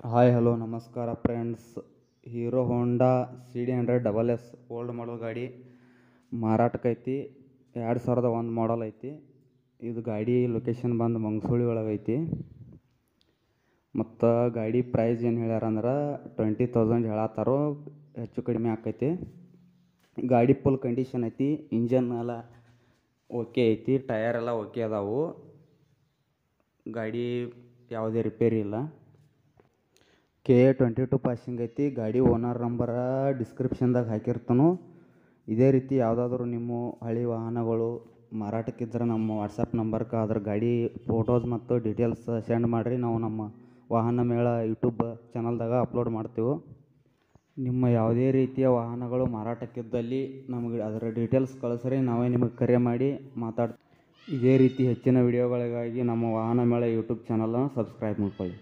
Hi hello ನಮಸ್ಕಾರ friends. Hero ಹೋಂಡಾ CD100 SS old model ಗಾಡಿ ಮಾರಾಟಕ್ಕೈತಿ. 2001 ಮಾಡಲ್ ಐತಿ. ಇದು ಗಾಡಿ ಲೊಕೇಶನ್ ಬಂದು ಮಂಗಸೂಳಿ ಒಳಗೆ ಐತಿ. ಮತ್ತು ಗಾಡಿ ಪ್ರೈಸ್ ಏನು ಹೇಳ್ಯಾರಂದ್ರೆ 20,000 ಹೇಳತ್ತಾರೋ, ಹೆಚ್ಚು ಕಡಿಮೆ ಆಕೈತಿ. ಗಾಡಿ ಫುಲ್ ಕಂಡೀಷನ್ ಐತಿ. ಇಂಜನ್ ಎಲ್ಲ ಓಕೆ ಐತಿ. ಟಯರ್ ಎಲ್ಲ ಓಕೆ ಅದಾವು. ಗಾಡಿ ಯಾವುದೇ ರಿಪೇರಿ ಇಲ್ಲ. KA22 ಪಾಸಿಂಗ್ ಐತಿ. ಗಾಡಿ ಓನರ್ ನಂಬರ ಡಿಸ್ಕ್ರಿಪ್ಷನ್ದಾಗ ಹಾಕಿರ್ತಾನು. ಇದೇ ರೀತಿ ಯಾವುದಾದ್ರೂ ನಿಮ್ಮ ಹಳಿ ವಾಹನಗಳು ಮಾರಾಟಕ್ಕಿದ್ರೆ ನಮ್ಮ ವಾಟ್ಸಪ್ ನಂಬರ್ಗೆ ಅದ್ರ ಗಾಡಿ ಫೋಟೋಸ್ ಮತ್ತು ಡೀಟೇಲ್ಸ್ ಸೆಂಡ್ ಮಾಡಿರಿ. ನಾವು ನಮ್ಮ ವಾಹನ ಮೇಳ ಯೂಟ್ಯೂಬ್ ಚಾನಲ್ದಾಗ ಅಪ್ಲೋಡ್ ಮಾಡ್ತೀವಿ. ನಿಮ್ಮ ಯಾವುದೇ ರೀತಿಯ ವಾಹನಗಳು ಮಾರಾಟಕ್ಕಿದ್ದಲ್ಲಿ ನಮಗೆ ಅದರ ಡೀಟೇಲ್ಸ್ ಕಳಿಸ್ರಿ. ನಾವೇ ನಿಮಗೆ ಕರೆ ಮಾಡಿ ಮಾತಾಡ್ತೀವಿ. ಇದೇ ರೀತಿ ಹೆಚ್ಚಿನ ವಿಡಿಯೋಗಳಿಗಾಗಿ ನಮ್ಮ ವಾಹನ ಮೇಳ ಯೂಟ್ಯೂಬ್ ಚಾನಲನ್ನು ಸಬ್ಸ್ಕ್ರೈಬ್ ಮಾಡ್ಕೊಳ್ಳಿ.